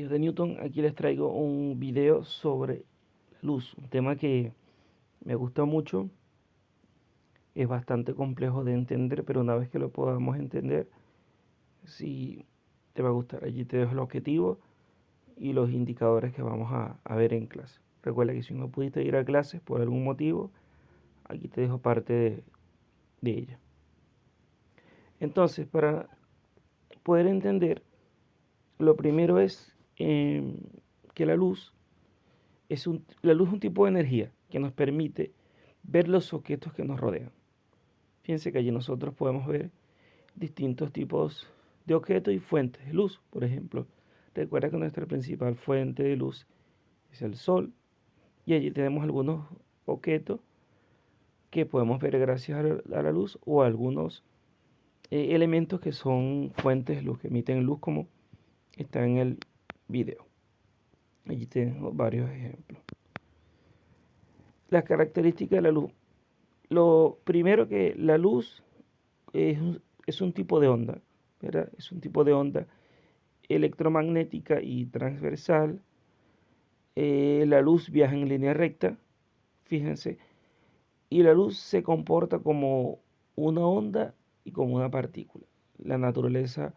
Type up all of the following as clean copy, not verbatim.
De Newton, aquí les traigo un video sobre la luz, un tema que me gusta mucho, es bastante complejo de entender, pero una vez que lo podamos entender, sí te va a gustar. Allí te dejo el objetivo y los indicadores que vamos a ver en clase. Recuerda que si no pudiste ir a clases por algún motivo, aquí te dejo parte de ella. Entonces, para poder entender, lo primero es que la luz es un tipo de energía que nos permite ver los objetos que nos rodean. Fíjense que allí nosotros podemos ver distintos tipos de objetos y fuentes de luz. Por ejemplo, recuerda que nuestra principal fuente de luz es el sol y allí tenemos algunos objetos que podemos ver gracias a la luz o algunos elementos que son fuentes de luz, que emiten luz como está en el video. Allí tenemos varios ejemplos. Las características de la luz. Lo primero que la luz es un tipo de onda, ¿verdad? Es un tipo de onda electromagnética y transversal. La luz viaja en línea recta, fíjense, y la luz se comporta como una onda y como una partícula. La naturaleza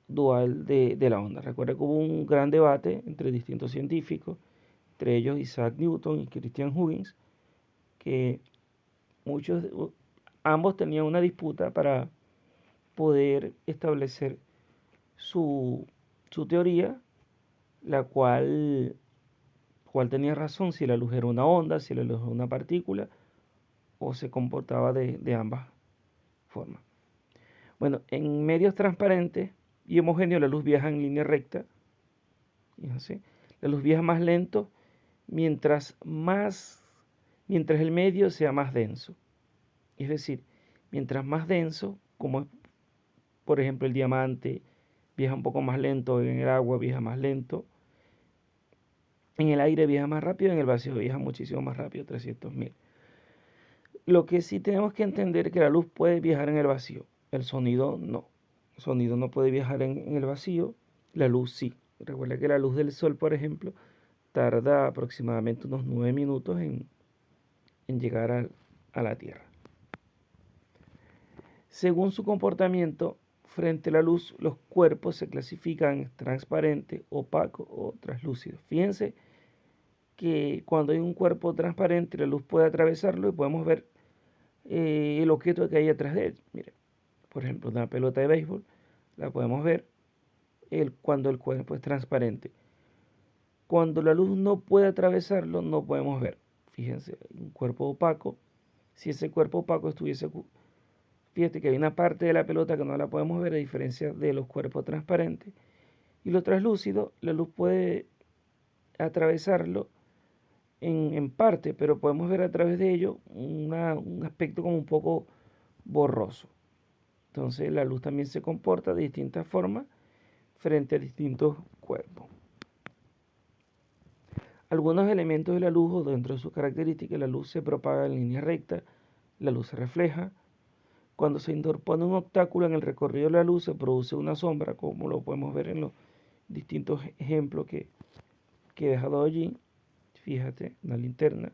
dual de la onda. Recuerda que hubo un gran debate entre distintos científicos, entre ellos Isaac Newton y Christian Huygens, que muchos, ambos tenían una disputa para poder establecer su, su teoría, la cual tenía razón si la luz era una onda, si la luz era una partícula, o se comportaba de ambas formas. Bueno, en medios transparentes y homogéneos la luz viaja en línea recta. Fíjense, la luz viaja más lento mientras el medio sea más denso. Es decir, mientras más denso, como es por ejemplo el diamante, viaja un poco más lento, en el agua viaja más lento, en el aire viaja más rápido, en el vacío viaja muchísimo más rápido, 300.000. Lo que sí tenemos que entender es que la luz puede viajar en el vacío, el sonido no. El sonido no puede viajar en el vacío, la luz sí. Recuerda que la luz del sol, por ejemplo, tarda aproximadamente unos 9 minutos en llegar a la Tierra. Según su comportamiento frente a la luz, los cuerpos se clasifican en transparente, opaco o translúcido. Fíjense que cuando hay un cuerpo transparente, la luz puede atravesarlo y podemos ver el objeto que hay atrás de él. Mire, por ejemplo, una pelota de béisbol, la podemos ver cuando el cuerpo es transparente. Cuando la luz no puede atravesarlo, no podemos ver. Fíjense, un cuerpo opaco. Si ese cuerpo opaco estuviese, fíjate que hay una parte de la pelota que no la podemos ver a diferencia de los cuerpos transparentes. Y lo translúcido, la luz puede atravesarlo en parte, pero podemos ver a través de ello un aspecto como un poco borroso. Entonces la luz también se comporta de distintas formas frente a distintos cuerpos. Algunos elementos de la luz o dentro de sus características, la luz se propaga en línea recta, la luz se refleja. Cuando se interpone un obstáculo en el recorrido de la luz se produce una sombra, como lo podemos ver en los distintos ejemplos que he dejado allí. Fíjate, una linterna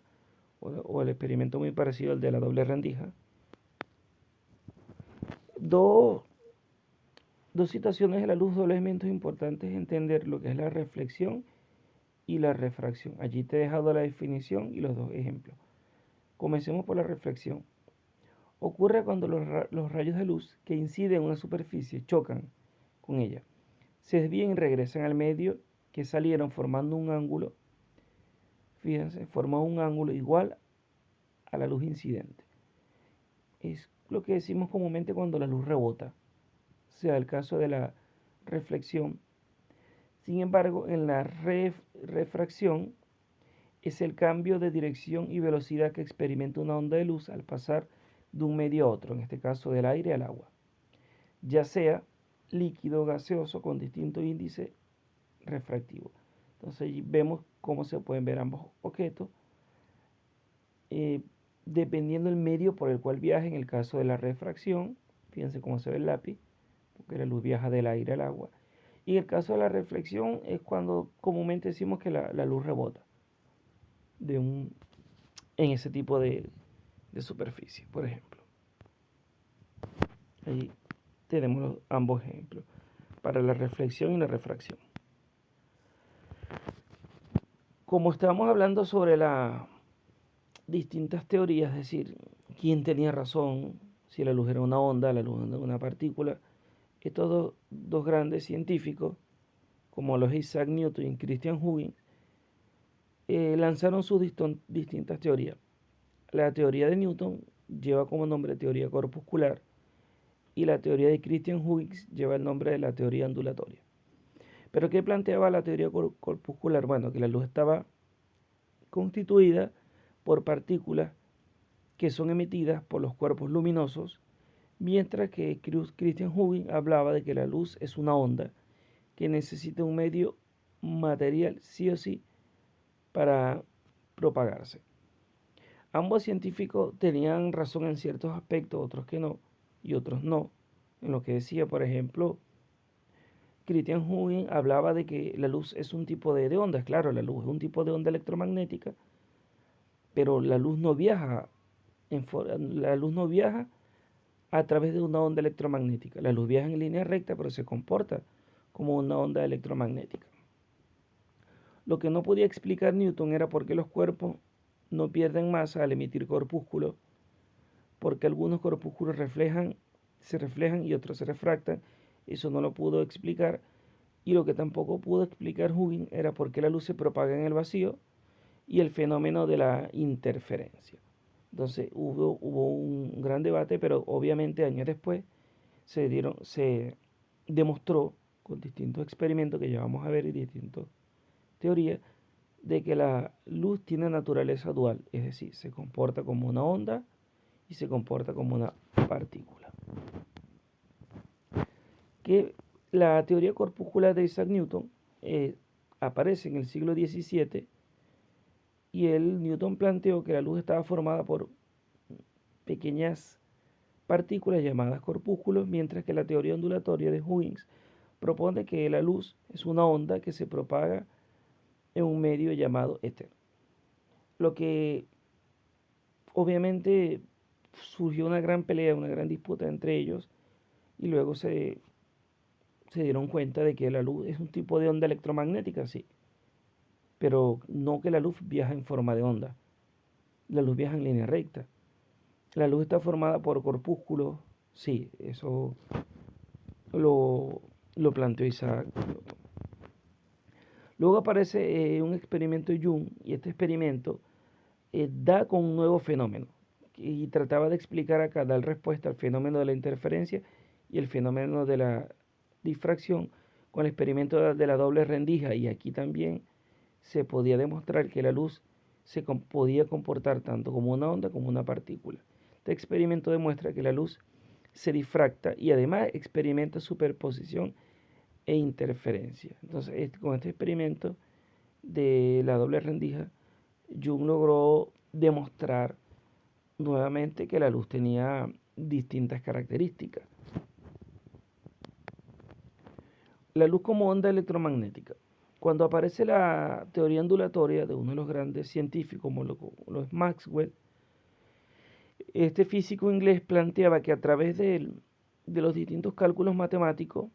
o el experimento muy parecido al de la doble rendija. Dos, dos situaciones de la luz, dos elementos importantes entender lo que es la reflexión y la refracción. Allí te he dejado la definición y los dos ejemplos. Comencemos por la reflexión. Ocurre cuando los rayos de luz que inciden en una superficie chocan con ella, se desvían y regresan al medio que salieron formando un ángulo. Fíjense, forma un ángulo igual a la luz incidente. Es lo que decimos comúnmente cuando la luz rebota, sea el caso de la reflexión. Sin embargo, en la refracción es el cambio de dirección y velocidad que experimenta una onda de luz al pasar de un medio a otro, en este caso del aire al agua, ya sea líquido o gaseoso con distinto índice refractivo. Entonces vemos cómo se pueden ver ambos objetos eh, dependiendo del medio por el cual viaja. En el caso de la refracción, fíjense cómo se ve el lápiz, porque la luz viaja del aire al agua, Y el caso de la reflexión es cuando comúnmente decimos que la luz rebota en ese tipo de superficie, por ejemplo. Ahí tenemos ambos ejemplos para la reflexión y la refracción. Como estábamos hablando sobre las distintas teorías, es decir, quién tenía razón, si la luz era una onda, la luz era una partícula, estos dos grandes científicos, como los Isaac Newton y Christian Huygens, lanzaron sus distintas teorías. La teoría de Newton lleva como nombre teoría corpuscular y la teoría de Christian Huygens lleva el nombre de la teoría ondulatoria. ¿Pero qué planteaba la teoría corpuscular? Bueno, que la luz estaba constituida por partículas que son emitidas por los cuerpos luminosos, mientras que Christian Huygens hablaba de que la luz es una onda que necesita un medio material sí o sí para propagarse. Ambos científicos tenían razón en ciertos aspectos, otros que no, y otros no. En lo que decía, por ejemplo, Christian Huygens hablaba de que la luz es un tipo de onda. Claro, la luz es un tipo de onda electromagnética, pero la luz no viaja a través de una onda electromagnética. La luz viaja en línea recta, pero se comporta como una onda electromagnética. Lo que no podía explicar Newton era por qué los cuerpos no pierden masa al emitir corpúsculos, porque algunos corpúsculos se reflejan y otros se refractan. Eso no lo pudo explicar. Y lo que tampoco pudo explicar Huygens era por qué la luz se propaga en el vacío y el fenómeno de la interferencia. Entonces hubo un gran debate, pero obviamente años después se demostró con distintos experimentos que ya vamos a ver y distintas teorías de que la luz tiene naturaleza dual, es decir, se comporta como una onda y se comporta como una partícula. Que la teoría corpuscular de Isaac Newton aparece en el siglo XVII y Newton planteó que la luz estaba formada por pequeñas partículas llamadas corpúsculos, mientras que la teoría ondulatoria de Huygens propone que la luz es una onda que se propaga en un medio llamado éter. Lo que obviamente surgió una gran pelea, una gran disputa entre ellos, y luego se dieron cuenta de que la luz es un tipo de onda electromagnética, sí, pero no que la luz viaja en forma de onda. La luz viaja en línea recta. La luz está formada por corpúsculos, sí, eso lo planteó Isaac. Luego aparece un experimento de Jung y este experimento da con un nuevo fenómeno y trataba de explicar acá, dar respuesta al fenómeno de la interferencia y el fenómeno de la difracción con el experimento de la doble rendija, y aquí también se podía demostrar que la luz podía comportar tanto como una onda como una partícula. Este experimento demuestra que la luz se difracta y además experimenta superposición e interferencia. Entonces, con este experimento de la doble rendija, Jung logró demostrar nuevamente que la luz tenía distintas características. La luz como onda electromagnética. Cuando aparece la teoría ondulatoria de uno de los grandes científicos, como lo es Maxwell, este físico inglés planteaba que a través de los distintos cálculos matemáticos,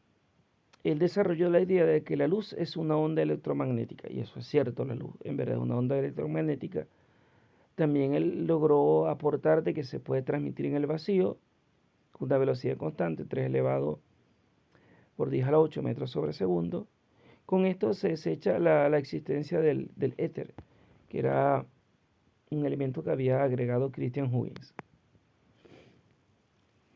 él desarrolló la idea de que la luz es una onda electromagnética, y eso es cierto, la luz en verdad es una onda electromagnética. También él logró aportar de que se puede transmitir en el vacío con una velocidad constante, 3 elevado por 10 a la 8 metros sobre segundo. Con esto se desecha la existencia del éter, que era un elemento que había agregado Christian Huygens.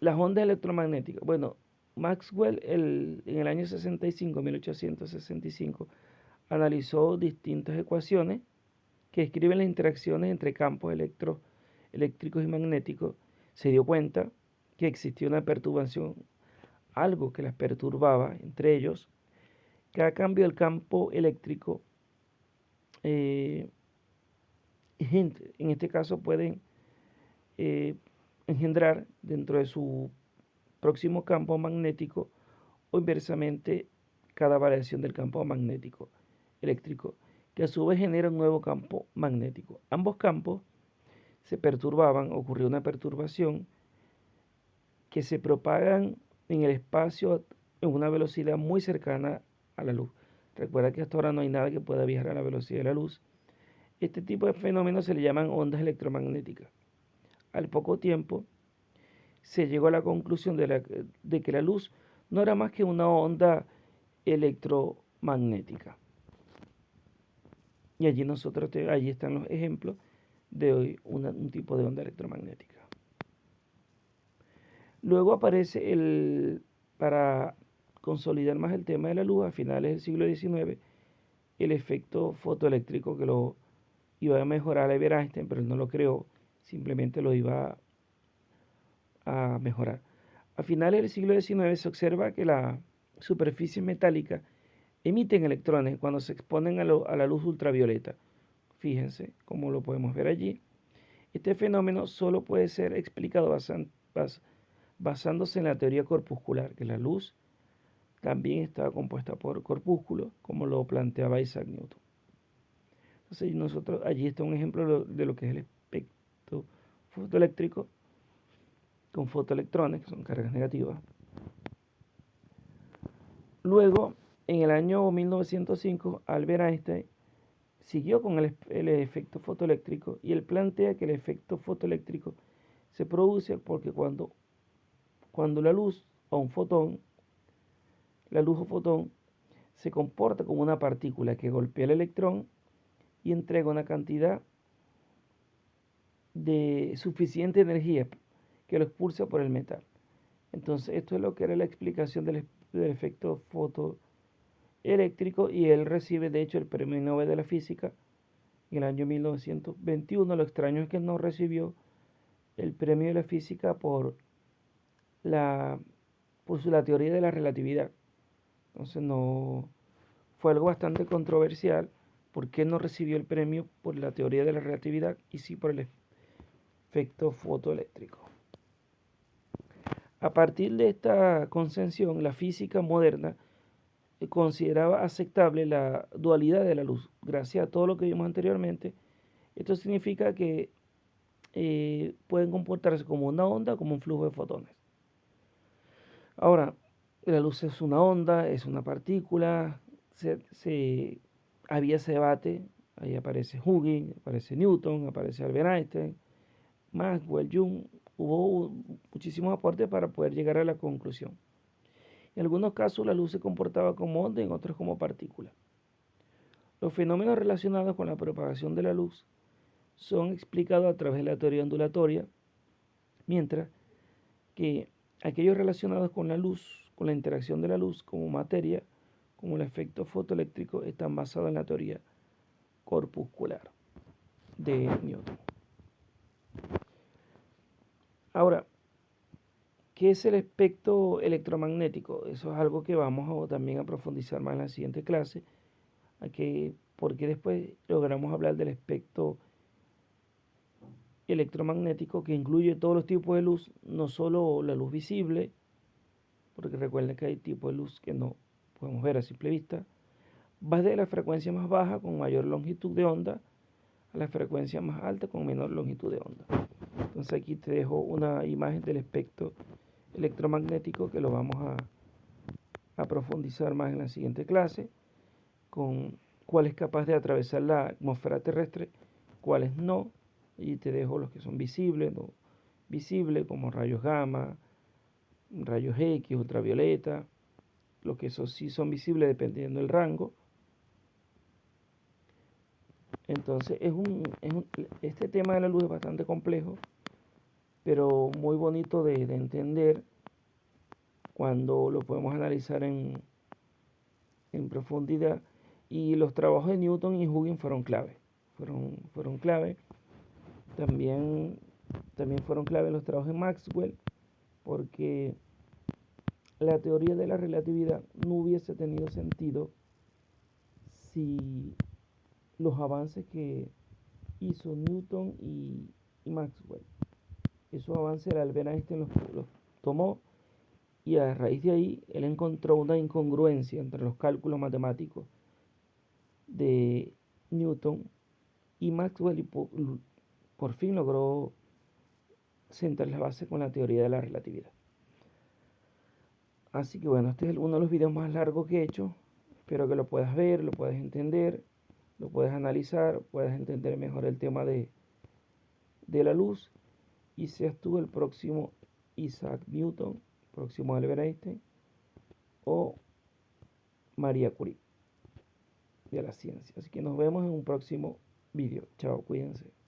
Las ondas electromagnéticas. Bueno, Maxwell en el año 65, 1865, analizó distintas ecuaciones que describen las interacciones entre campos eléctricos y magnéticos. Se dio cuenta que existía una perturbación, algo que las perturbaba entre ellos. Cada cambio del campo eléctrico, en este caso, pueden engendrar dentro de su próximo campo magnético o inversamente cada variación del campo magnético eléctrico, que a su vez genera un nuevo campo magnético. Ambos campos se perturbaban, ocurrió una perturbación que se propagan en el espacio en una velocidad muy cercana a la luz. Recuerda que hasta ahora no hay nada que pueda viajar a la velocidad de la luz. Este tipo de fenómenos se le llaman ondas electromagnéticas. Al poco tiempo se llegó a la conclusión de que la luz no era más que una onda electromagnética. Y allí están los ejemplos de un tipo de onda electromagnética. Luego aparece para consolidar más el tema de la luz, a finales del siglo XIX, el efecto fotoeléctrico que lo iba a mejorar Albert Einstein, pero él no lo creó, simplemente lo iba a mejorar. A finales del siglo XIX se observa que las superficies metálicas emiten electrones cuando se exponen a la luz ultravioleta. Fíjense cómo lo podemos ver allí. Este fenómeno solo puede ser explicado basándose en la teoría corpuscular, que la luz también está compuesta por corpúsculos, como lo planteaba Isaac Newton. Entonces allí está un ejemplo de lo que es el espectro fotoeléctrico con fotoelectrones, que son cargas negativas. Luego, en el año 1905, Albert Einstein siguió con el efecto fotoeléctrico y él plantea que el efecto fotoeléctrico se produce porque cuando la luz o un fotón, la luz o fotón, se comporta como una partícula que golpea el electrón y entrega una cantidad de suficiente energía que lo expulsa por el metal. Entonces, esto es lo que era la explicación del efecto fotoeléctrico y él recibe, de hecho, el Premio Nobel de la Física en el año 1921. Lo extraño es que no recibió el Premio de la Física la teoría de la relatividad. Entonces, no fue algo bastante controversial. ¿Por qué no recibió el premio por la teoría de la relatividad y sí por el efecto fotoeléctrico? A partir de esta concepción, la física moderna consideraba aceptable la dualidad de la luz. Gracias a todo lo que vimos anteriormente, esto significa que pueden comportarse como una onda o como un flujo de fotones. Ahora, la luz es una onda, es una partícula, había ese debate, ahí aparece Huygens, aparece Newton, aparece Albert Einstein, Maxwell, Jung, hubo muchísimos aportes para poder llegar a la conclusión. En algunos casos la luz se comportaba como onda, en otros como partícula. Los fenómenos relacionados con la propagación de la luz son explicados a través de la teoría ondulatoria, mientras que aquellos relacionados con la luz, con la interacción de la luz como materia, como el efecto fotoeléctrico, están basados en la teoría corpuscular de Newton. Ahora, ¿qué es el espectro electromagnético? Eso es algo que vamos también a profundizar más en la siguiente clase, porque después logramos hablar del espectro electromagnético que incluye todos los tipos de luz, no solo la luz visible, porque recuerden que hay tipos de luz que no podemos ver a simple vista, va de la frecuencia más baja con mayor longitud de onda a la frecuencia más alta con menor longitud de onda. Entonces aquí te dejo una imagen del espectro electromagnético que lo vamos a profundizar más en la siguiente clase, con cuál es capaz de atravesar la atmósfera terrestre, cuáles no, y te dejo los que son visibles, no visibles, como rayos gamma, rayos X, ultravioleta, los que esos sí son visibles dependiendo del rango. Entonces este tema de la luz es bastante complejo, pero muy bonito de entender cuando lo podemos analizar en profundidad. Y los trabajos de Newton y Huygens fueron clave. Fueron clave. También fueron clave los trabajos de Maxwell, porque la teoría de la relatividad no hubiese tenido sentido si los avances que hizo Newton y Maxwell. Esos avances Albert Einstein los tomó Y a raíz de ahí, él encontró una incongruencia entre los cálculos matemáticos de Newton y Maxwell y por fin logró sentar las bases con la teoría de la relatividad. Así que bueno, este es uno de los videos más largos que he hecho. Espero que lo puedas ver, lo puedas entender, lo puedas analizar, puedas entender mejor el tema de la luz y seas tú el próximo Isaac Newton, próximo Albert Einstein o María Curie de la ciencia. Así que nos vemos en un próximo video. Chao, cuídense.